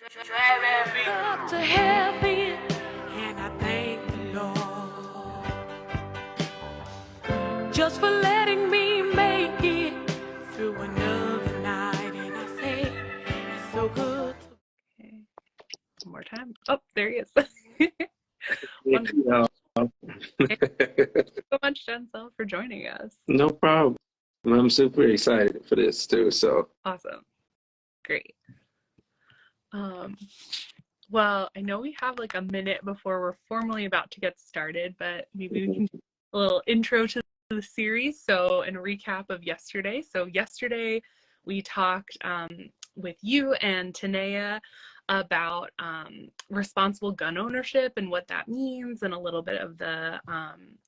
Up to heaven, and I thank the Lord just for letting me make it through another night. And I say it's so good. Okay, one more time. Oh, there he is. Wonderful. Thank you so much, Denzel, for joining us. No problem. I'm super excited for this too. So awesome. Great. Well, I know we have like a minute before we're formally about to get started, but maybe we can do a little intro to the series. So, and a recap of yesterday. So, yesterday we talked with you and Tanea about responsible gun ownership and what that means, and a little bit of the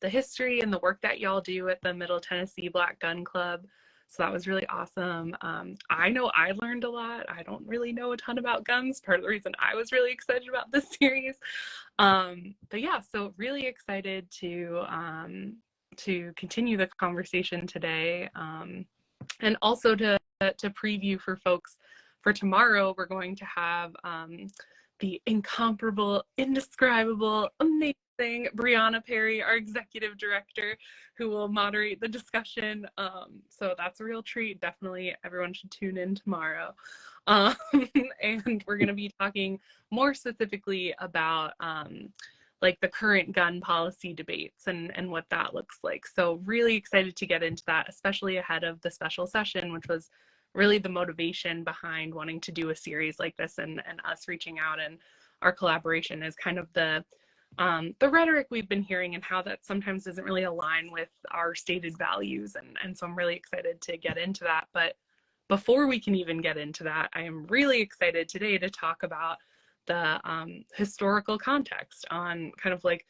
history and the work that y'all do at the Middle Tennessee Black Gun Club. So that was really awesome. I know I learned a lot. I don't really know a ton about guns. Part of the reason I was really excited about this series. But yeah, so really excited to continue the conversation today. And also to preview for folks for tomorrow, we're going to have the incomparable, indescribable, amazing Brianna Perry, our executive director, who will moderate the discussion. So that's a real treat. Definitely everyone should tune in tomorrow. And we're going to be talking more specifically about like the current gun policy debates and what that looks like. So really excited to get into that, especially ahead of the special session, which was really the motivation behind wanting to do a series like this, and us reaching out, and our collaboration is kind of the rhetoric we've been hearing and how that sometimes doesn't really align with our stated values. And so I'm really excited to get into that. But before we can even get into that, I am really excited today to talk about the historical context on kind of like,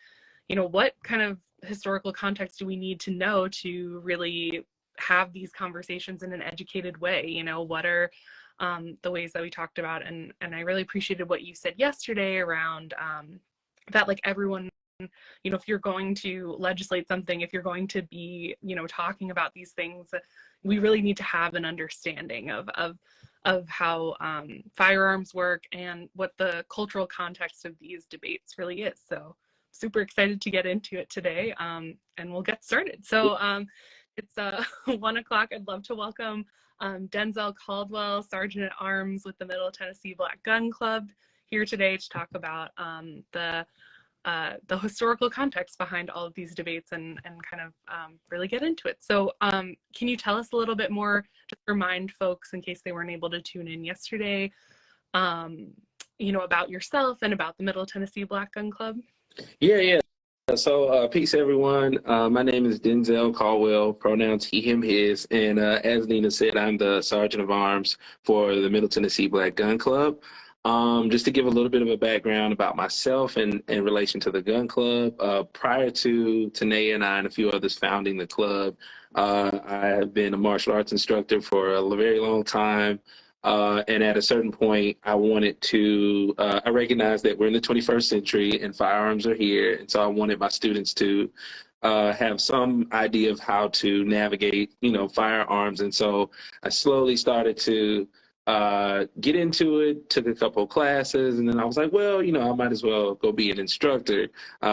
you know, what kind of historical context do we need to know to really have these conversations in an educated way? You know, what are the ways that we talked about? And I really appreciated what you said yesterday around that, like, everyone, you know, if you're going to legislate something, if you're going to be, you know, talking about these things, we really need to have an understanding of how firearms work and what the cultural context of these debates really is. So super excited to get into it today, and we'll get started. So it's 1 o'clock. I'd love to welcome Denzel Caldwell, Sergeant at Arms with the Middle Tennessee Black Gun Club, here today to talk about the historical context behind all of these debates, and kind of really get into it. So can you tell us a little bit more, just remind folks in case they weren't able to tune in yesterday, you know, about yourself and about the Middle Tennessee Black Gun Club? Yeah. So peace, everyone. My name is Denzel Caldwell, pronouns he, him, his. And as Nina said, I'm the Sergeant of Arms for the Middle Tennessee Black Gun Club. Just to give a little bit of a background about myself in relation to the gun club, prior to Tanea and I and a few others founding the club, I have been a martial arts instructor for a very long time. And at a certain point, I recognized that we're in the 21st century and firearms are here. And so I wanted my students to have some idea of how to navigate, you know, firearms. And so I slowly started to get into it, took a couple of classes, and then I was like, well, you know, I might as well go be an instructor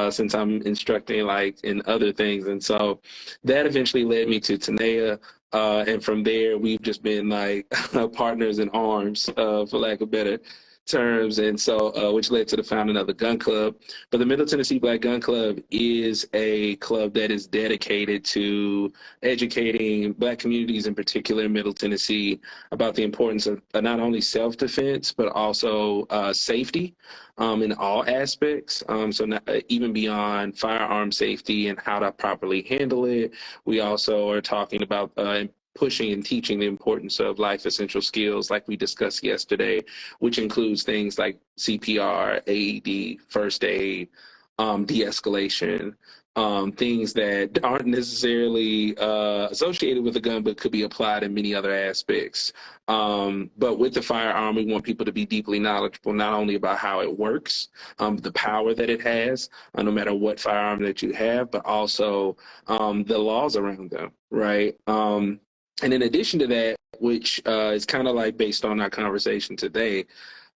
since I'm instructing like in other things. And so that eventually led me to Tanea. And from there, we've just been like partners in arms, for lack of better terms. And so, which led to the founding of the gun club. But the Middle Tennessee Black Gun Club is a club that is dedicated to educating Black communities, in particular in Middle Tennessee, about the importance of not only self-defense, but also safety in all aspects. So not, even beyond firearm safety and how to properly handle it, we also are talking about pushing and teaching the importance of life essential skills like we discussed yesterday, which includes things like CPR, AED, first aid, de-escalation, things that aren't necessarily associated with a gun, but could be applied in many other aspects. But with the firearm, we want people to be deeply knowledgeable, not only about how it works, the power that it has, no matter what firearm that you have, but also the laws around them, right? And in addition to that, which is kind of like based on our conversation today,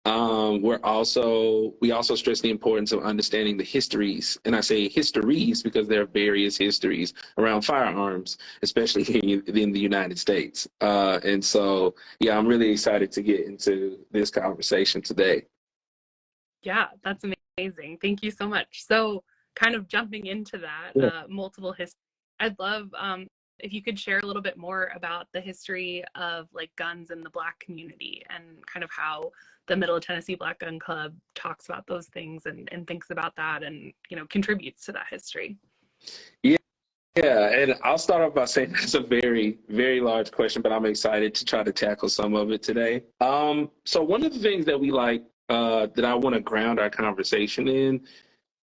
We also stress the importance of understanding the histories, and I say histories because there are various histories around firearms, especially in the United States. And so, yeah, I'm really excited to get into this conversation today. Yeah, that's amazing. Thank you so much. So, kind of jumping into that, Yeah. multiple history, I'd love if you could share a little bit more about the history of like guns in the Black community and kind of how the Middle Tennessee Black Gun Club talks about those things and thinks about that and, you know, contributes to that history. Yeah, yeah, and I'll start off by saying that's a very, very large question, but I'm excited to try to tackle some of it today. So one of the things that we like that I want to ground our conversation in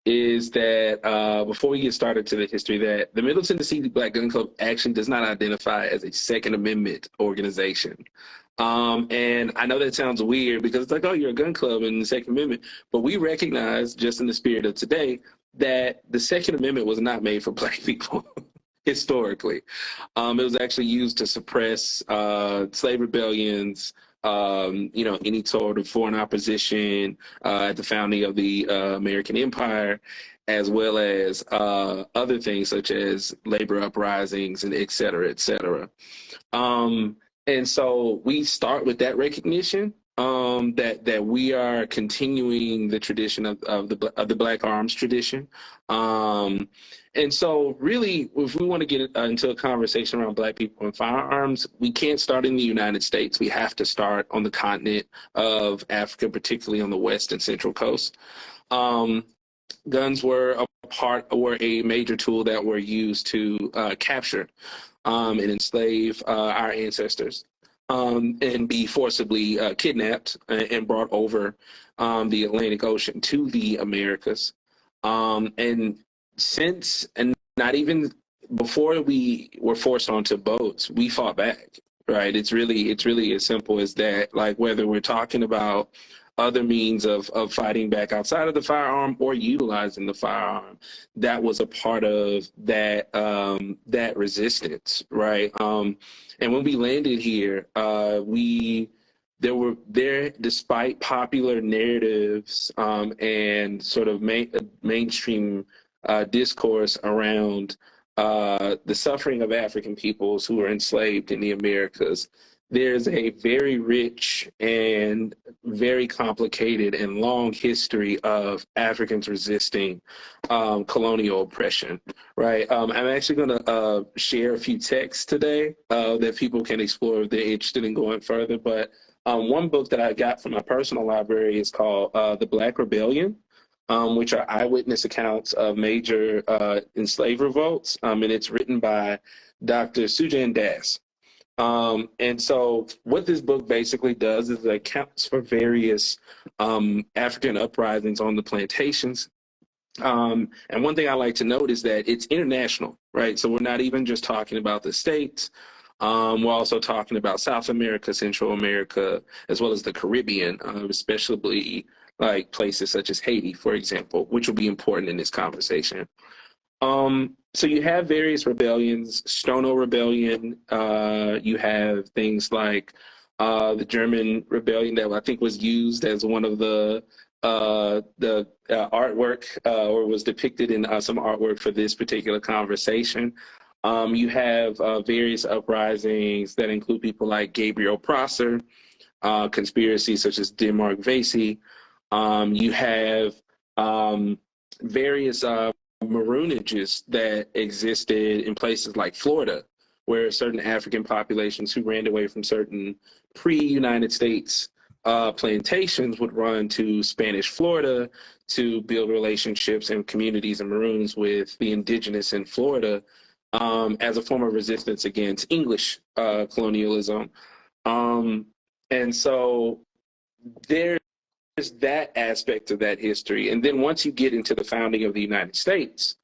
is that before we get started to the history, that the Middle Tennessee Black Gun Club actually does not identify as a Second Amendment organization. And I know that sounds weird because it's like, oh, you're a gun club in the Second Amendment, but we recognize, just in the spirit of today, that the Second Amendment was not made for Black people. Historically, it was actually used to suppress slave rebellions, any sort of foreign opposition at the founding of the American Empire, as well as other things such as labor uprisings and et cetera, et cetera. And so we start with that recognition that we are continuing the tradition of the Black Arms tradition. And so really, if we want to get into a conversation around Black people and firearms, we can't start in the United States. We have to start on the continent of Africa, particularly on the West and Central Coast. Guns were a major tool that were used to capture and enslave our ancestors and be forcibly kidnapped and brought over the Atlantic Ocean to the Americas. And not even before we were forced onto boats, we fought back, right? It's really as simple as that. Like whether we're talking about other means of fighting back outside of the firearm or utilizing the firearm, that was a part of that resistance, right? And when we landed here, despite popular narratives and sort of mainstream discourse around the suffering of African peoples who were enslaved in the Americas, there's a very rich and very complicated and long history of Africans resisting colonial oppression, right? I'm actually going to share a few texts today that people can explore if they're interested in going further. But one book that I got from my personal library is called The Black Rebellion, which are eyewitness accounts of major enslaved revolts. And it's written by Dr. Sujan Das. And so what this book basically does is it accounts for various African uprisings on the plantations. And one thing I like to note is that it's international, right? So we're not even just talking about the States. We're also talking about South America, Central America, as well as the Caribbean, especially like places such as Haiti, for example, which will be important in this conversation. So you have various rebellions, Stono Rebellion. You have things like the German Rebellion that I think was used as one of the artwork or was depicted in some artwork for this particular conversation. You have various uprisings that include people like Gabriel Prosser, conspiracies such as Denmark Vesey. You have various maroonages that existed in places like Florida, where certain African populations who ran away from certain pre-United States plantations would run to Spanish Florida to build relationships and communities and maroons with the indigenous in Florida as a form of resistance against English colonialism. And so there's that aspect of that history. And then once you get into the founding of the United States,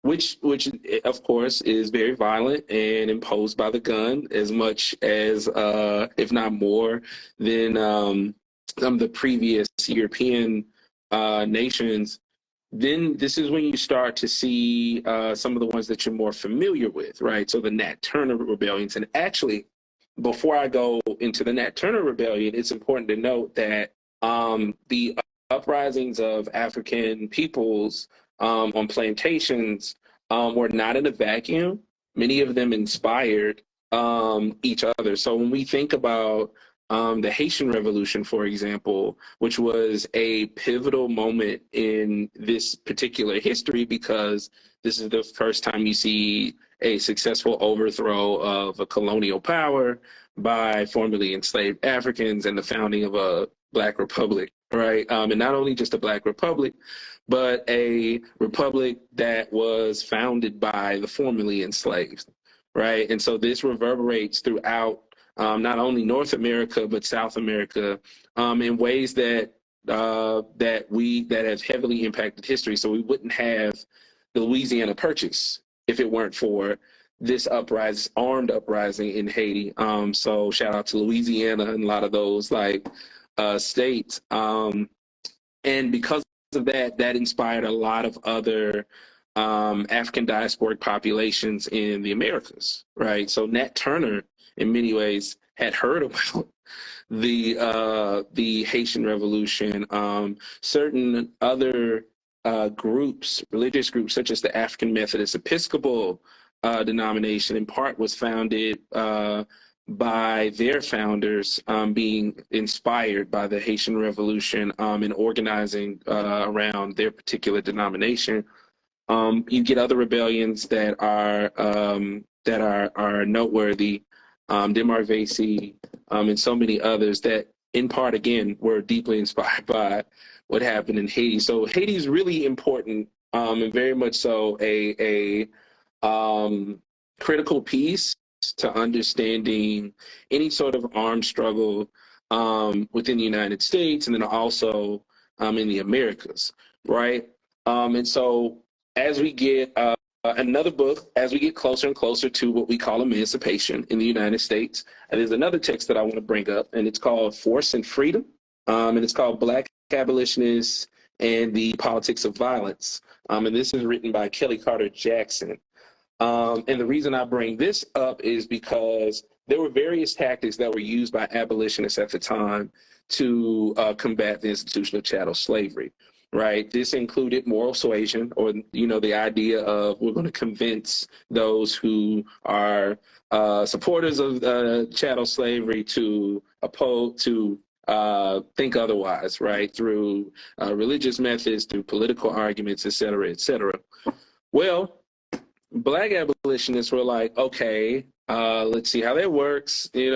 which of course is very violent and imposed by the gun as much as, if not more, than some of the previous European nations, then this is when you start to see some of the ones that you're more familiar with, right? So the Nat Turner rebellions, and actually before I go into the Nat Turner Rebellion, it's important to note that the uprisings of African peoples on plantations were not in a vacuum. Many of them inspired each other. So when we think about the Haitian Revolution, for example, which was a pivotal moment in this particular history because this is the first time you see a successful overthrow of a colonial power by formerly enslaved Africans and the founding of a Black Republic, right? And not only just a Black Republic, but a republic that was founded by the formerly enslaved, right? And so this reverberates throughout not only North America but South America in ways that that have heavily impacted history. So we wouldn't have the Louisiana Purchase if it weren't for this armed uprising in Haiti. So shout out to Louisiana and a lot of those states. And because of that, that inspired a lot of other African diasporic populations in the Americas, right? So Nat Turner, in many ways, had heard about the Haitian Revolution. Certain other groups, religious groups, such as the African Methodist Episcopal denomination, in part was founded by their founders being inspired by the Haitian Revolution and organizing around their particular denomination. You get other rebellions that are noteworthy, Demarvesi, and so many others that, in part, again, were deeply inspired by what happened in Haiti. So Haiti is really important and very much so a critical piece to understanding any sort of armed struggle within the United States and then also in the Americas, right? And so as we get another book, as we get closer and closer to what we call emancipation in the United States, and there's another text that I want to bring up, and it's called Force and Freedom, and it's called Black Abolitionists and the Politics of Violence. And this is written by Kelly Carter Jackson. And the reason I bring this up is because there were various tactics that were used by abolitionists at the time to combat the institution of chattel slavery, right? This included moral suasion, or, the idea of we're going to convince those who are supporters of chattel slavery to think otherwise, right? Through religious methods, through political arguments, et cetera, et cetera. Well, Black abolitionists were like, okay, let's see how that works. You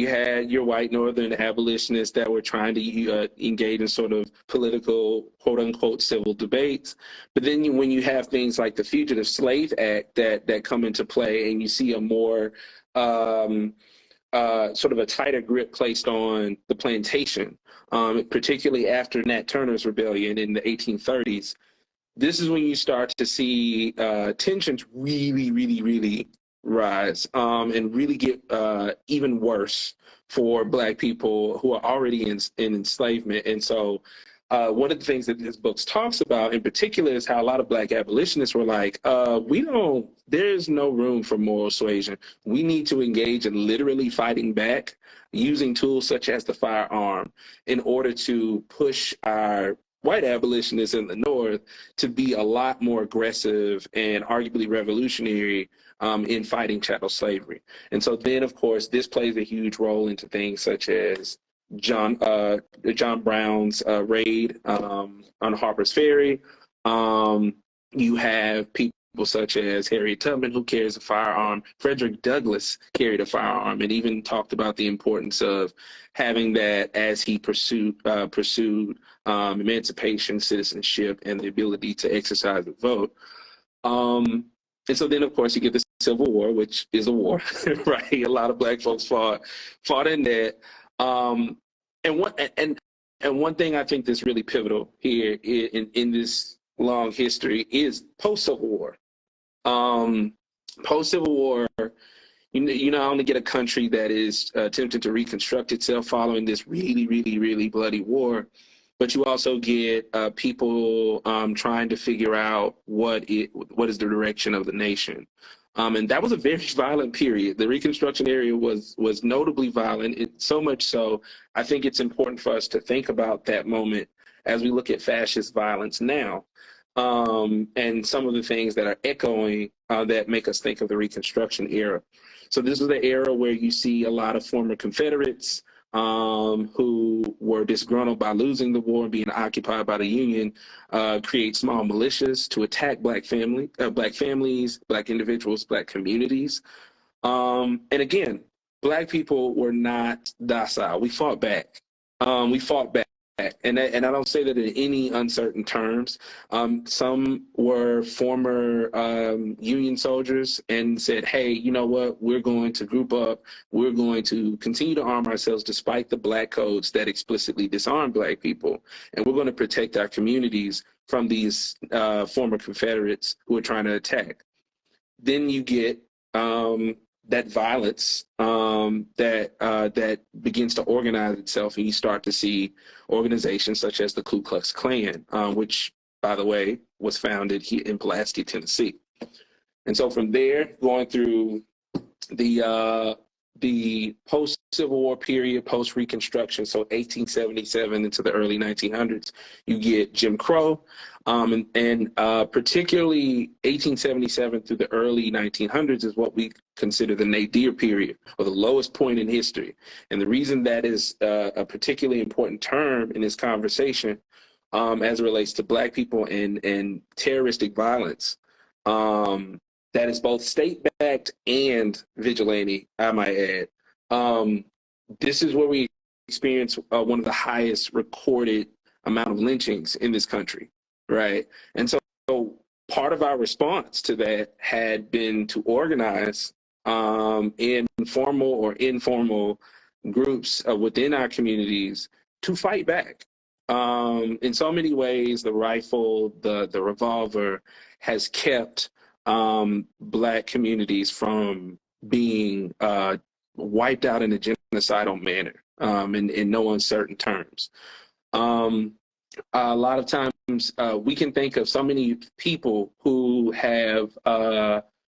had your white Northern abolitionists that were trying to engage in sort of political, quote unquote, civil debates. But then when you have things like the Fugitive Slave Act that come into play, and you see a more sort of a tighter grip placed on the plantation, particularly after Nat Turner's rebellion in the 1830s. This is when you start to see tensions really, really, really rise and really get even worse for Black people who are already in enslavement. And so one of the things that this book talks about in particular is how a lot of Black abolitionists were like, there's no room for moral suasion. We need to engage in literally fighting back using tools such as the firearm in order to push our white abolitionists in the North to be a lot more aggressive and arguably revolutionary in fighting chattel slavery. And so then, of course, this plays a huge role into things such as John Brown's raid on Harper's Ferry. You have people such as Harriet Tubman, who carries a firearm. Frederick Douglass carried a firearm and even talked about the importance of having that as he pursued emancipation, citizenship, and the ability to exercise the vote. And so then, of course, you get the Civil War, which is a war, right? A lot of Black folks fought in that. And one thing I think that's really pivotal here in this long history is post-Civil War. Post-Civil War, you not only get a country that is attempting to reconstruct itself following this really, really, really bloody war, but you also get people trying to figure out what is the direction of the nation. And that was a very violent period. The Reconstruction era was notably violent. So much so, I think it's important for us to think about that moment as we look at fascist violence now, and some of the things that are echoing that make us think of the Reconstruction era. So this was the era where you see a lot of former Confederates who were disgruntled by losing the war and being occupied by the Union, create small militias to attack black families, black individuals, black communities. And again, black people were not docile. We fought back. We fought back. And I don't say that in any uncertain terms. Some were former Union soldiers and said, hey, you know what? We're going to group up. We're going to continue to arm ourselves despite the black codes that explicitly disarm black people. And we're going to protect our communities from these former Confederates who are trying to attack. Then you get that violence that begins to organize itself, and you start to see organizations such as the Ku Klux Klan, which, by the way, was founded here in Pulaski, Tennessee. And so from there, going through the post-Civil War period, post-Reconstruction, so 1877 into the early 1900s, you get Jim Crow, and particularly 1877 through the early 1900s is what we consider the nadir period, or the lowest point in history. And the reason that is a particularly important term in this conversation as it relates to black people and terroristic violence, that is both state-backed and vigilante, I might add. This is where we experience one of the highest recorded amount of lynchings in this country, right? And so part of our response to that had been to organize in formal or informal groups within our communities to fight back. In so many ways, the rifle, the revolver has kept black communities from being wiped out in a genocidal manner, in no uncertain terms. A lot of times we can think of so many people who have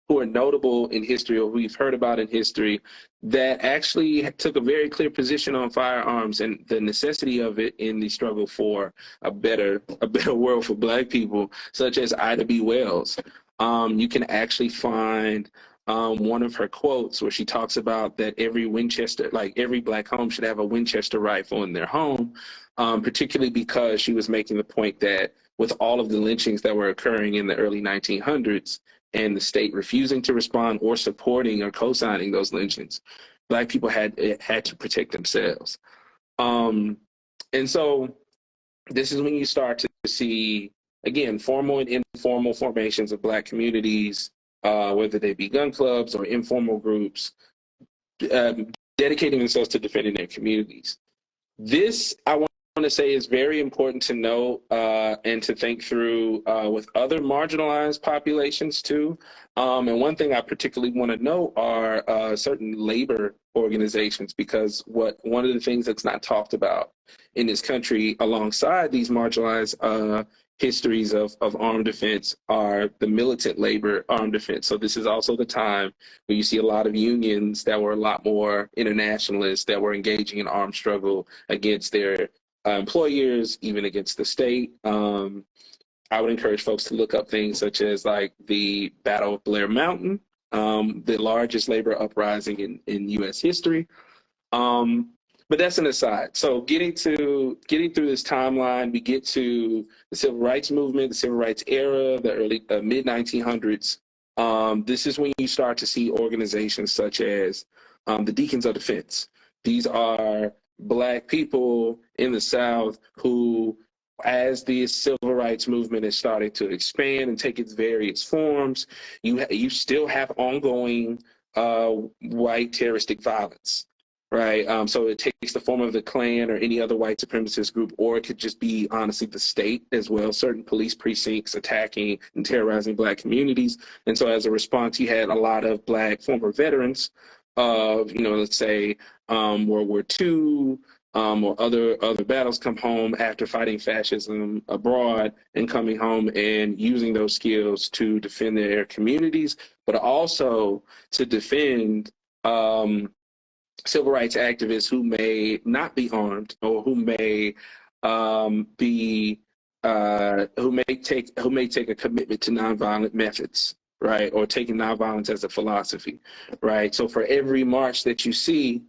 who are notable in history or who we've heard about in history that actually took a very clear position on firearms and the necessity of it in the struggle for a better world for black people, such as Ida B. Wells. You can actually find one of her quotes where she talks about that every Winchester, like every black home should have a Winchester rifle in their home, particularly because she was making the point that with all of the lynchings that were occurring in the early 1900s and the state refusing to respond or supporting or co-signing those lynchings, black people had to protect themselves. And so this is when you start to see, again, formal and informal formations of black communities, whether they be gun clubs or informal groups, dedicating themselves to defending their communities. This, I want to say, is very important to know and to think through with other marginalized populations too. And one thing I particularly want to know are certain labor organizations, because one of the things that's not talked about in this country alongside these marginalized histories of armed defense are the militant labor armed defense. So this is also the time where you see a lot of unions that were a lot more internationalist, that were engaging in armed struggle against their employers, even against the state. I would encourage folks to look up things such as like the Battle of Blair Mountain, the largest labor uprising in U.S. history. But that's an aside. So getting through this timeline, we get to the Civil Rights Movement, the Civil Rights era, the early mid-1900s. This is when you start to see organizations such as the Deacons of Defense. These are black people in the South who, as the civil rights movement is starting to expand and take its various forms, you still have ongoing white terroristic violence. Right. So it takes the form of the Klan or any other white supremacist group, or it could just be, honestly, the state as well, certain police precincts attacking and terrorizing black communities. And so as a response, you had a lot of black former veterans of, let's say, World War II, or other battles, come home after fighting fascism abroad and coming home and using those skills to defend their communities, but also to defend civil rights activists who may not be armed, or who may be who may take a commitment to nonviolent methods, right, or taking nonviolence as a philosophy, right. So for every march that you see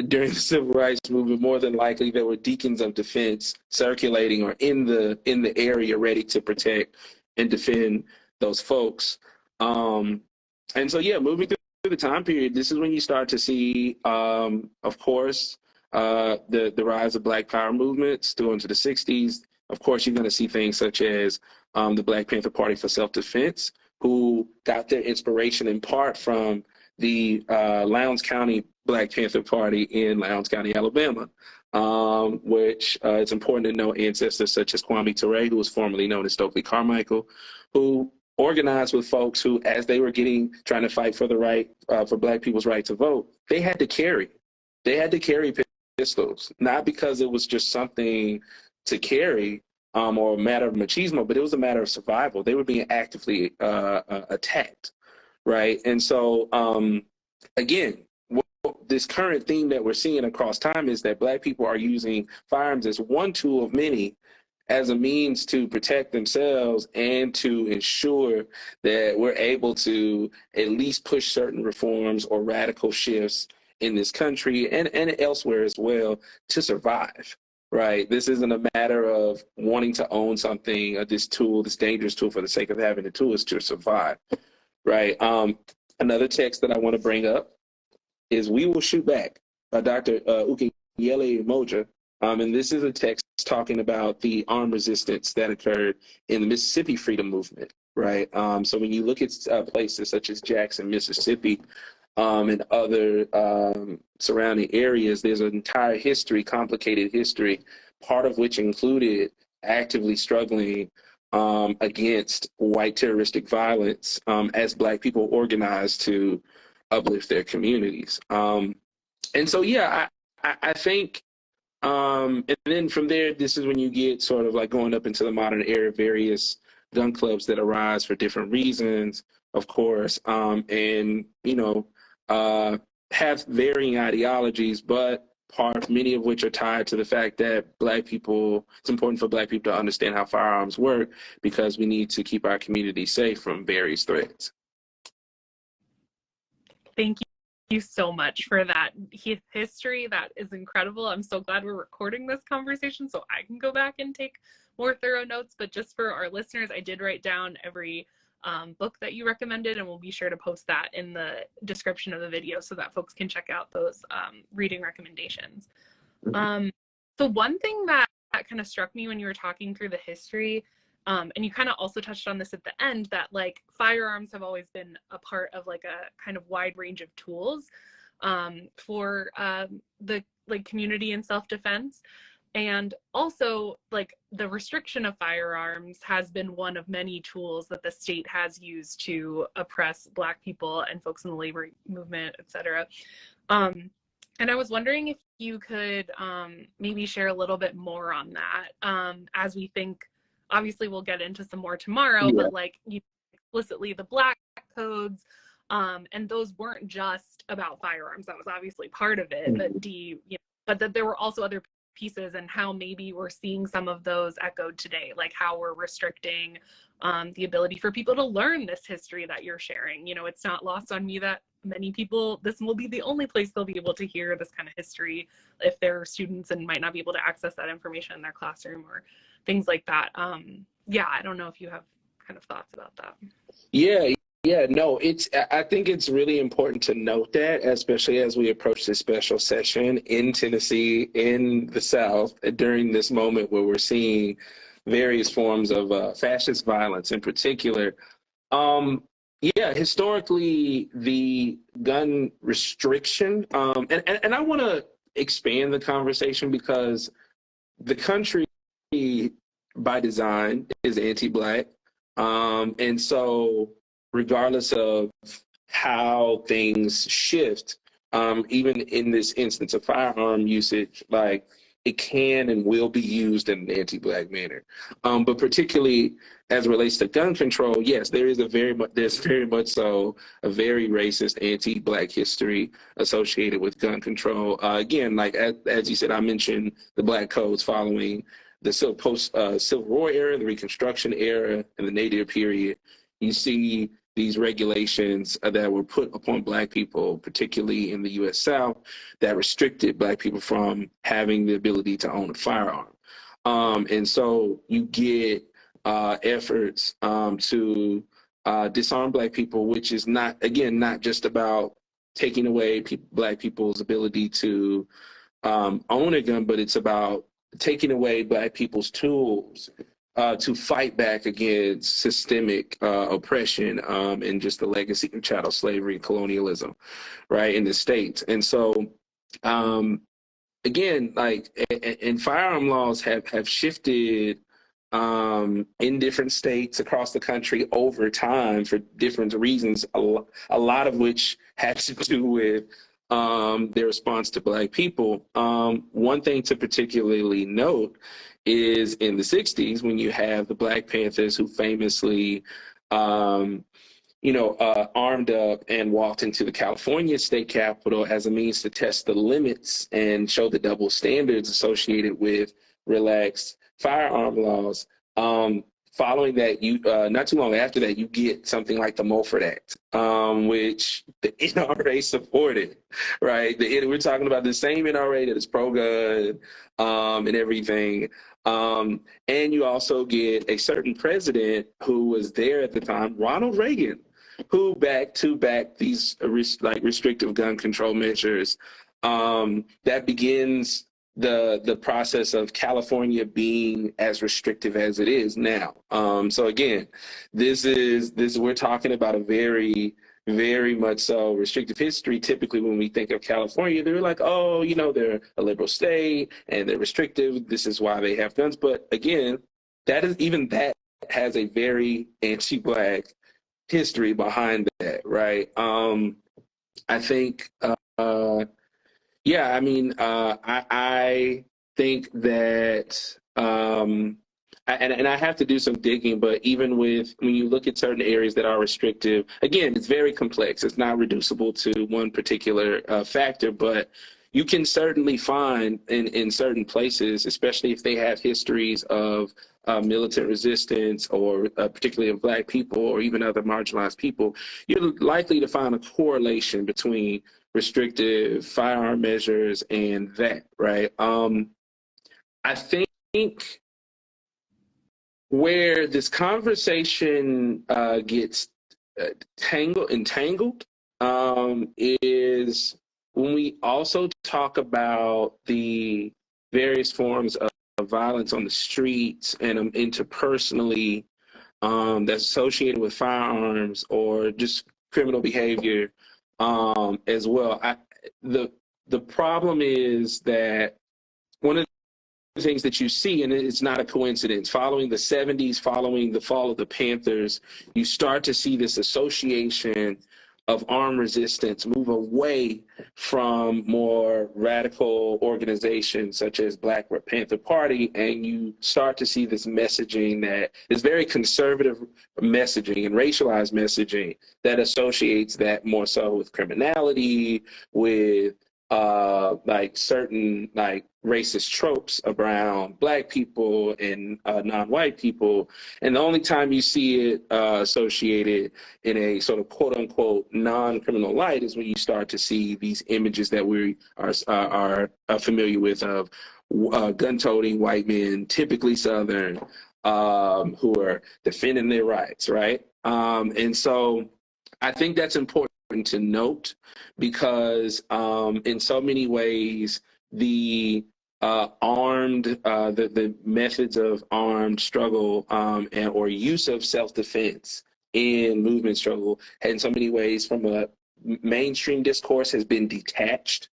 during the civil rights movement, more than likely there were deacons of defense circulating or in the area ready to protect and defend those folks. And so, yeah, moving through the time period, this is when you start to see, of course, the rise of Black Power movements through into the 60s. Of course, you're going to see things such as the Black Panther Party for Self-Defense, who got their inspiration in part from the Lowndes County Black Panther Party in Lowndes County, Alabama, which it's important to know ancestors such as Kwame Ture, who was formerly known as Stokely Carmichael, who organized with folks who, as they were trying to fight for the right, for Black people's right to vote, they had to carry pistols, not because it was just something to carry or a matter of machismo, but it was a matter of survival. They were being actively attacked, right? And so, again, this current theme that we're seeing across time is that Black people are using firearms as one tool of many, as a means to protect themselves and to ensure that we're able to at least push certain reforms or radical shifts in this country and elsewhere as well to survive, right? This isn't a matter of wanting to own something, this dangerous tool for the sake of having the tool, is to survive, right? Another text that I want to bring up is We Will Shoot Back by Dr. Ukinyele Moja. And this is a text talking about the armed resistance that occurred in the Mississippi Freedom Movement, right? So when you look at places such as Jackson, Mississippi, and other surrounding areas, there's an entire history, complicated history, part of which included actively struggling against white terroristic violence as Black people organized to uplift their communities. And so, yeah, I think, and then from there, this is when you get sort of like going up into the modern era, various gun clubs that arise for different reasons, of course, and, you know, have varying ideologies, but many of which are tied to the fact that it's important for Black people to understand how firearms work, because we need to keep our community safe from various threats. Thank you so much for that history. That is incredible. I'm so glad we're recording this conversation so I can go back and take more thorough notes. But just for our listeners, I did write down every book that you recommended, and we'll be sure to post that in the description of the video so that folks can check out those reading recommendations. So one thing that kind of struck me when you were talking through the history, and you kind of also touched on this at the end, that like firearms have always been a part of like a kind of wide range of tools for the like community and self-defense. And also, like, the restriction of firearms has been one of many tools that the state has used to oppress Black people and folks in the labor movement, et cetera. And I was wondering if you could maybe share a little bit more on that as we think, obviously we'll get into some more tomorrow, but like explicitly the Black codes, and those weren't just about firearms. That was obviously part of it, but that there were also other pieces, and how maybe we're seeing some of those echoed today, like how we're restricting the ability for people to learn this history that you're sharing. You know, it's not lost on me that many people, this will be the only place they'll be able to hear this kind of history if they're students and might not be able to access that information in their classroom or things like that. Yeah, I don't know if you have kind of thoughts about that. Yeah, no, I think it's really important to note that, especially as we approach this special session in Tennessee, in the South, during this moment where we're seeing various forms of fascist violence in particular. Historically, the gun restriction, and I want to expand the conversation, because the country by design is anti-Black. And so regardless of how things shift, even in this instance of firearm usage, like it can and will be used in an anti-Black manner. But particularly as it relates to gun control, yes, there's very much so a very racist anti-Black history associated with gun control. Again, like as you said, I mentioned the Black codes following the Civil War era, the Reconstruction era, and the Native period. You see these regulations that were put upon Black people, particularly in the U.S. South, that restricted Black people from having the ability to own a firearm. And so you get efforts to disarm Black people, which is not just about taking away Black people's ability to own a gun, but it's about taking away Black people's tools to fight back against systemic oppression and just the legacy of chattel slavery and colonialism, right, in the States. And so, again, like, and firearm laws have shifted in different states across the country over time for different reasons, a lot of which has to do with their response to Black people. One thing to particularly note is in the 60s, when you have the Black Panthers who famously, armed up and walked into the California state capitol as a means to test the limits and show the double standards associated with relaxed firearm laws. Following that, not too long after that, you get something like the Mulford Act, which the NRA supported, right? We're talking about the same NRA that is pro-gun and everything. And you also get a certain president who was there at the time, Ronald Reagan, who backed these restrictive gun control measures. That begins the process of California being as restrictive as it is now. So again, we're talking about a very, very much so restrictive history. Typically, when we think of California, they're like, oh, they're a liberal state and they're restrictive. This is why they have guns. But again, that has a very anti-Black history behind that, right? I think. I think that, and I have to do some digging, but even when you look at certain areas that are restrictive, again, it's very complex. It's not reducible to one particular factor, but you can certainly find in certain places, especially if they have histories of militant resistance or particularly of Black people or even other marginalized people, you're likely to find a correlation between restrictive firearm measures and that, right? I think where this conversation gets entangled is when we also talk about the various forms of violence on the streets and interpersonally that's associated with firearms or just criminal behavior as well. The problem is that one of the things that you see, and it's not a coincidence, following the 70s, following the fall of the Panthers, you start to see this association of armed resistance move away from more radical organizations such as Black Panther Party, and you start to see this messaging that is very conservative messaging and racialized messaging that associates that more so with criminality, with certain racist tropes around Black people and non-white people. And the only time you see it associated in a sort of quote unquote non-criminal light is when you start to see these images that we are familiar with of gun-toting white men, typically Southern, who are defending their rights, right? And so I think that's important to note because in so many ways, the methods of armed struggle or use of self-defense in movement struggle, in so many ways from a mainstream discourse has been detached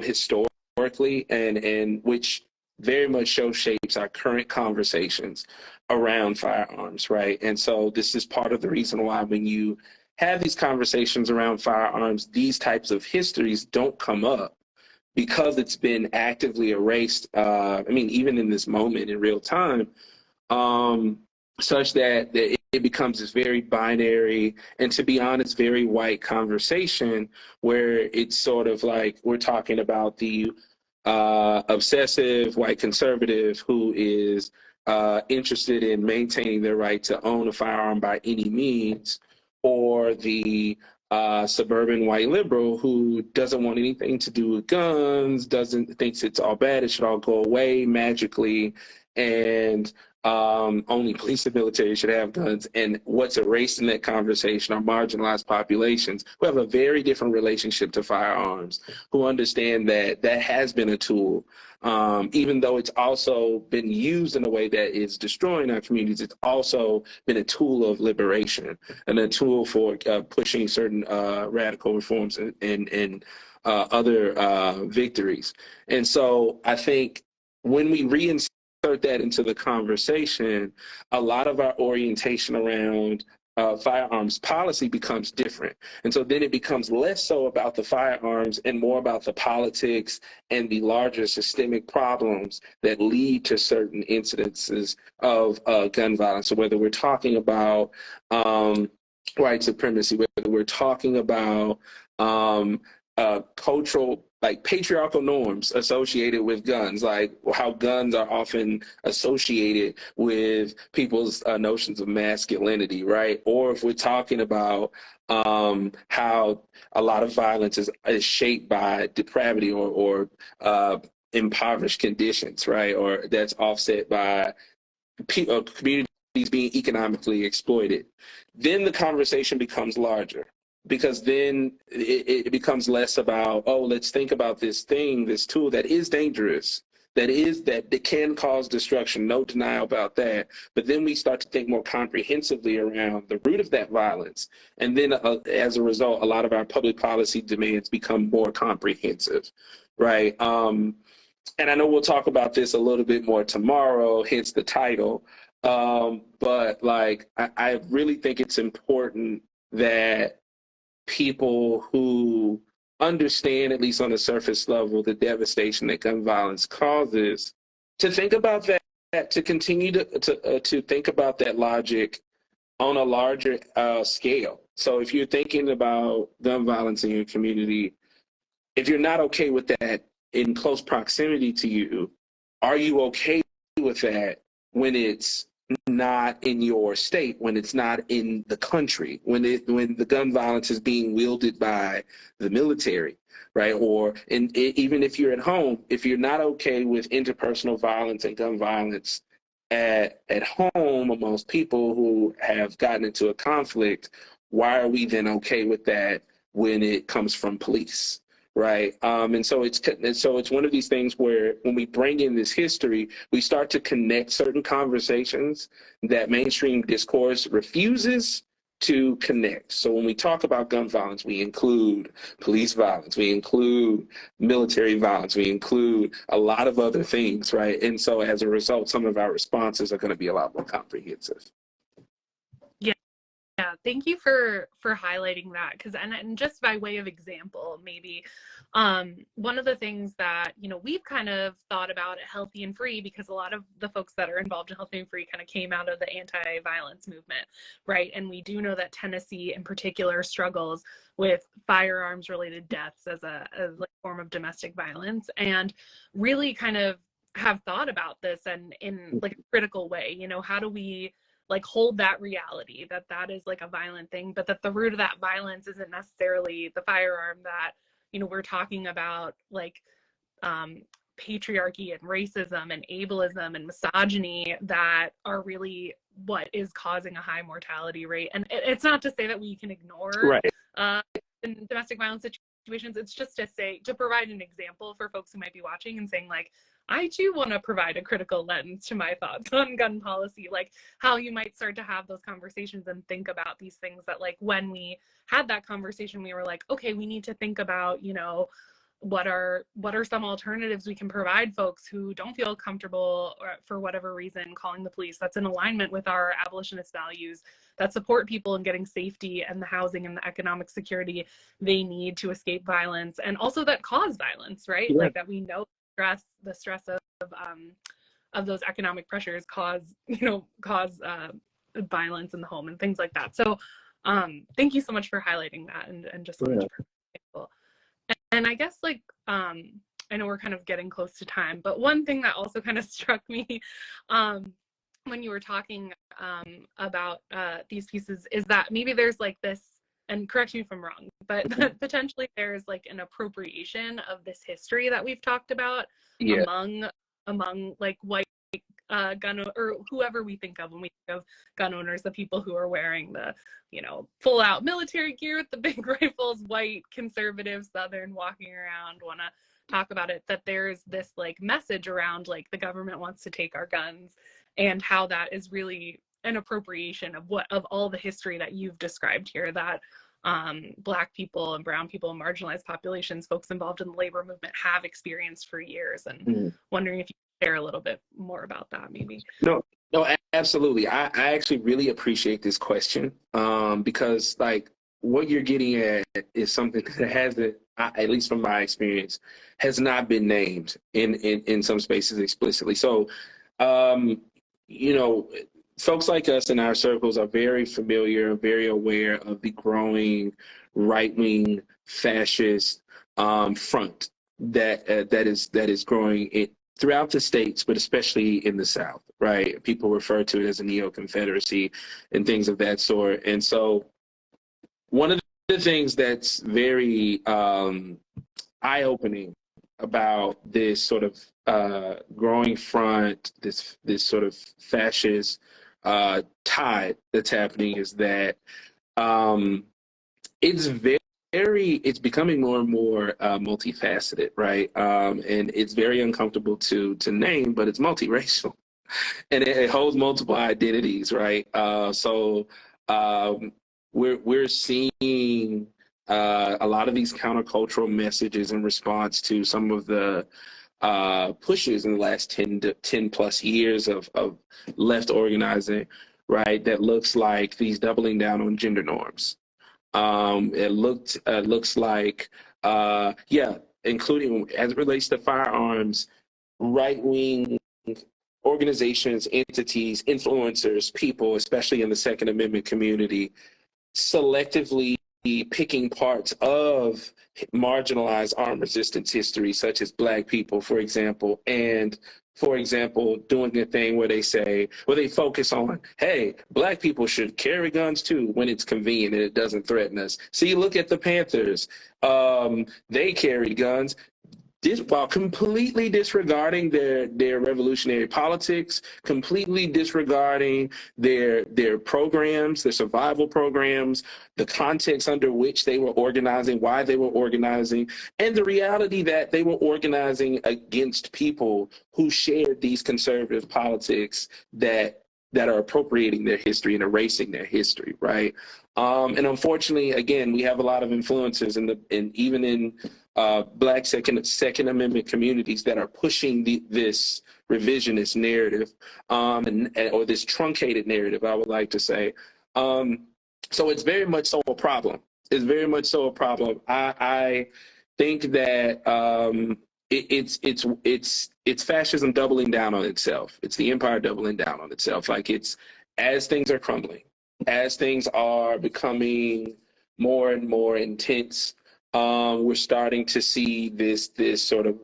historically, and which very much shapes our current conversations around firearms, right? And so this is part of the reason why when you have these conversations around firearms, these types of histories don't come up, because it's been actively erased, I mean, even in this moment in real time, such that it becomes this very binary and, to be honest, very white conversation where it's sort of like we're talking about the obsessive white conservative who is interested in maintaining their right to own a firearm by any means, or the suburban white liberal who doesn't want anything to do with guns, doesn't thinks it's all bad, it should all go away magically, and only police and military should have guns. And what's erased in that conversation are marginalized populations who have a very different relationship to firearms, who understand that that has been a tool. Even though it's also been used in a way that is destroying our communities, it's also been a tool of liberation and a tool for pushing certain radical reforms and other victories. And so I think when we reinsert that into the conversation, a lot of our orientation around firearms policy becomes different. And so then it becomes less so about the firearms and more about the politics and the larger systemic problems that lead to certain incidences of gun violence. So whether we're talking about white supremacy, whether we're talking about cultural, like patriarchal norms associated with guns, like how guns are often associated with people's notions of masculinity, right? Or if we're talking about how a lot of violence is shaped by depravity or impoverished conditions, right? Or that's offset by communities being economically exploited, then the conversation becomes larger. Because then it becomes less about, oh, let's think about this thing, this tool that is dangerous, that can cause destruction, no denial about that. But then we start to think more comprehensively around the root of that violence. And then as a result, a lot of our public policy demands become more comprehensive, right? And I know we'll talk about this a little bit more tomorrow, hence the title. But like, I really think it's important that people who understand, at least on the surface level, the devastation that gun violence causes, to think about that, to continue to think about that logic on a larger scale. So if you're thinking about gun violence in your community, if you're not okay with that in close proximity to you, are you okay with that when it's not in your state, when it's not in the country, when the gun violence is being wielded by the military, right? Or even if you're at home, if you're not okay with interpersonal violence and gun violence at home amongst people who have gotten into a conflict, why are we then okay with that when it comes from police? Right. And so it's one of these things where when we bring in this history, we start to connect certain conversations that mainstream discourse refuses to connect. So when we talk about gun violence, we include police violence, we include military violence, we include a lot of other things, right? And so as a result, some of our responses are going to be a lot more comprehensive. Yeah, thank you for highlighting that, because and just by way of example, maybe one of the things that we've kind of thought about at Healthy and Free, because a lot of the folks that are involved in Healthy and Free kind of came out of the anti-violence movement, right? And we do know that Tennessee in particular struggles with firearms related deaths as a form of domestic violence, and really kind of have thought about this and in like a critical way. How do we like hold that reality that is like a violent thing, but that the root of that violence isn't necessarily the firearm, that we're talking about like patriarchy and racism and ableism and misogyny that are really what is causing a high mortality rate. And it's not to say that we can ignore in domestic violence situations. It's just to provide an example for folks who might be watching and saying like, I too want to provide a critical lens to my thoughts on gun policy, like how you might start to have those conversations and think about these things that, like, when we had that conversation, we were like, okay, we need to think about, what are some alternatives we can provide folks who don't feel comfortable, or for whatever reason, calling the police, that's in alignment with our abolitionist values, that support people in getting safety and the housing and the economic security they need to escape violence, and also that cause violence, right? Yeah. Like that we know the stress of those economic pressures cause violence in the home and things like that. So thank you so much for highlighting that, and just wanted to provide an example. And I guess, like, I know we're kind of getting close to time, but one thing that also kind of struck me when you were talking about these pieces is that maybe there's like this, and correct me if I'm wrong, but potentially there's like an appropriation of this history that we've talked about among like white gun or whoever we think of when we think of gun owners, the people who are wearing the full out military gear with the big rifles, white, conservative, Southern, walking around, want to talk about it, that there's this like message around like the government wants to take our guns, and how that is really an appropriation of all the history that you've described here, that Black people and brown people and marginalized populations, folks involved in the labor movement, have experienced for years. And wondering if you could share a little bit more about that, maybe. No, absolutely. I actually really appreciate this question, because like what you're getting at is something that hasn't, at least from my experience, has not been named in some spaces explicitly. So, folks like us in our circles are very familiar, very aware of the growing right-wing fascist front that is growing throughout the states, but especially in the South, right? People refer to it as a neo-Confederacy and things of that sort. And so one of the things that's very eye-opening about this sort of growing front, this sort of fascist tide that's happening, is that it's becoming more and more multifaceted, right? And it's very uncomfortable to name, but it's multiracial, and it holds multiple identities, right? So we're seeing a lot of these countercultural messages in response to some of the pushes in the last 10 plus years of left organizing, right? That looks like these doubling down on gender norms. It looks like, including as it relates to firearms, right-wing organizations, entities, influencers, people, especially in the Second Amendment community, selectively picking parts of marginalized armed resistance history, such as Black people, for example, and doing the thing where they focus on, hey, Black people should carry guns too when it's convenient and it doesn't threaten us. See, look at the Panthers. They carried guns. While completely disregarding their revolutionary politics, completely disregarding their programs, their survival programs, the context under which they were organizing, why they were organizing, and the reality that they were organizing against people who shared these conservative politics that are appropriating their history and erasing their history, right? And unfortunately, again, we have a lot of influencers even in Black Second Amendment communities that are pushing this revisionist narrative, or this truncated narrative, I would like to say. So it's very much so a problem. It's very much so a problem. I think that it's fascism doubling down on itself. It's the empire doubling down on itself. Like, it's, as things are crumbling, as things are becoming more and more intense, we're starting to see this sort of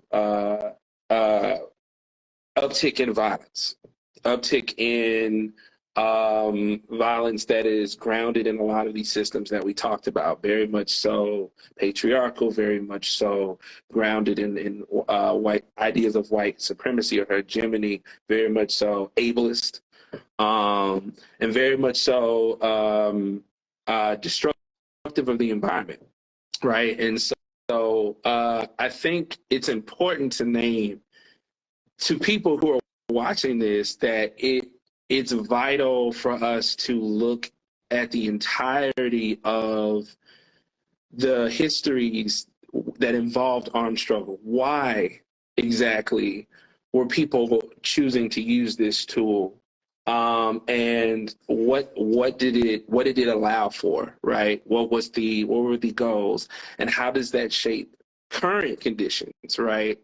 uptick in violence, uptick in violence that is grounded in a lot of these systems that we talked about, very much so patriarchal, very much so grounded in white ideas of white supremacy or hegemony, very much so ableist, and very much so destructive of the environment, right? And so I think it's important to name to people who are watching this that it's vital for us to look at the entirety of the histories that involved armed struggle. Why exactly were people choosing to use this tool? And what did it allow for, right? What were the goals, and how does that shape current conditions, right?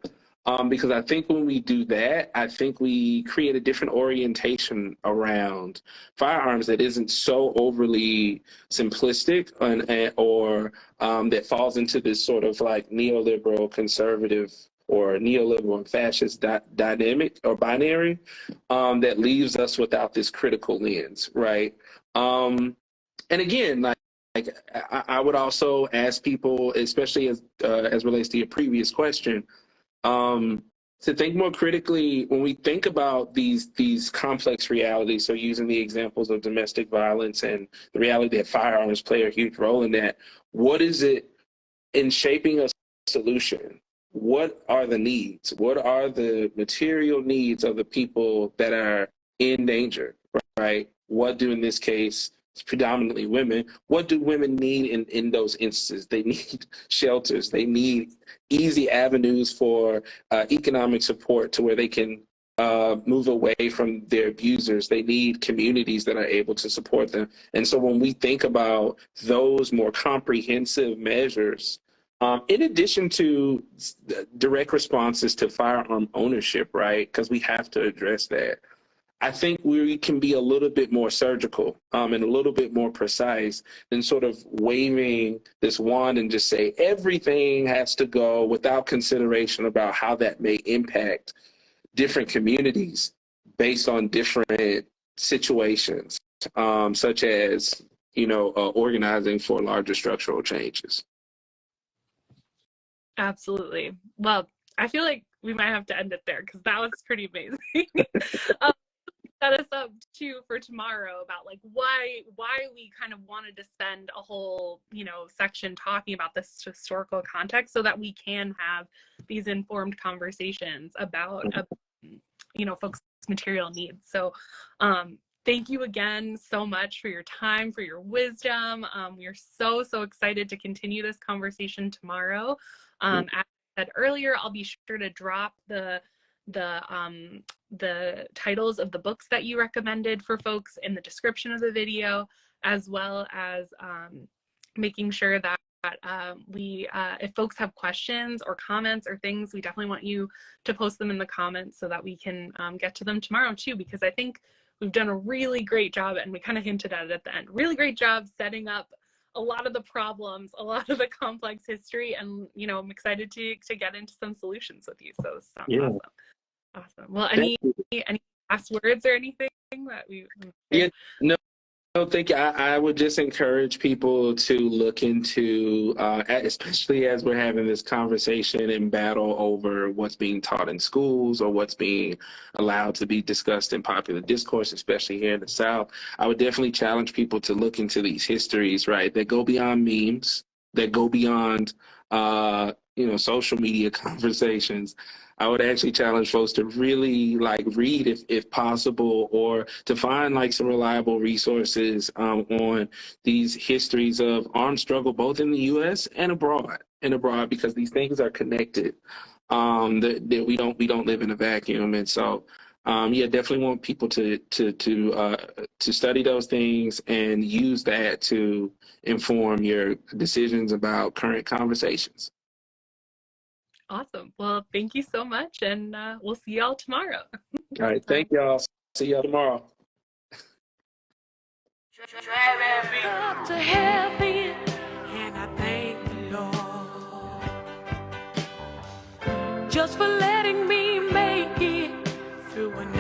Because I think when we do that, I think we create a different orientation around firearms that isn't so overly simplistic or that falls into this sort of like neoliberal conservative or neoliberal and fascist dynamic or binary that leaves us without this critical lens, right? And again, I would also ask people, especially as relates to your previous question, to think more critically when we think about these complex realities. So using the examples of domestic violence and the reality that firearms play a huge role in that, what is it in shaping a solution? What are the needs? What are the material needs of the people that are in danger, right? What do, in this case, it's predominantly women, what do women need in those instances? They need shelters. They need easy avenues for economic support to where they can move away from their abusers. They need communities that are able to support them. And so when we think about those more comprehensive measures, in addition to direct responses to firearm ownership, right? Because we have to address that. I think we can be a little bit more surgical and a little bit more precise than sort of waving this wand and just say everything has to go without consideration about how that may impact different communities based on different situations, such as, organizing for larger structural changes. Absolutely. Well, I feel like we might have to end it there because that was pretty amazing. Set us up too for tomorrow about like why we kind of wanted to spend a whole section talking about this historical context so that we can have these informed conversations about folks' material needs. So thank you again so much for your time, for your wisdom. We are so excited to continue this conversation tomorrow. As I said earlier, I'll be sure to drop the titles of the books that you recommended for folks in the description of the video, as well as making sure that if folks have questions or comments or things, we definitely want you to post them in the comments so that we can get to them tomorrow too, because I think we've done a really great job, and we kind of hinted at it at the end, really great job setting up a lot of the problems, a lot of the complex history, and I'm excited to get into some solutions with you. So this sounds awesome. Well, any last words or anything that we? No, thank you. I would just encourage people to look into, especially as we're having this conversation and battle over what's being taught in schools or what's being allowed to be discussed in popular discourse, especially here in the South. I would definitely challenge people to look into these histories, right, that go beyond memes, that go beyond, social media conversations. I would actually challenge folks to really read if possible, or to find some reliable resources on these histories of armed struggle, both in the U.S. and abroad, because these things are connected. That we don't live in a vacuum, and so definitely want people to study those things and use that to inform your decisions about current conversations. Awesome. Well, thank you so much, and we'll see y'all tomorrow. All right. Thank y'all. See y'all tomorrow. Up to heaven, and I thank the Lord just for letting me make it through another.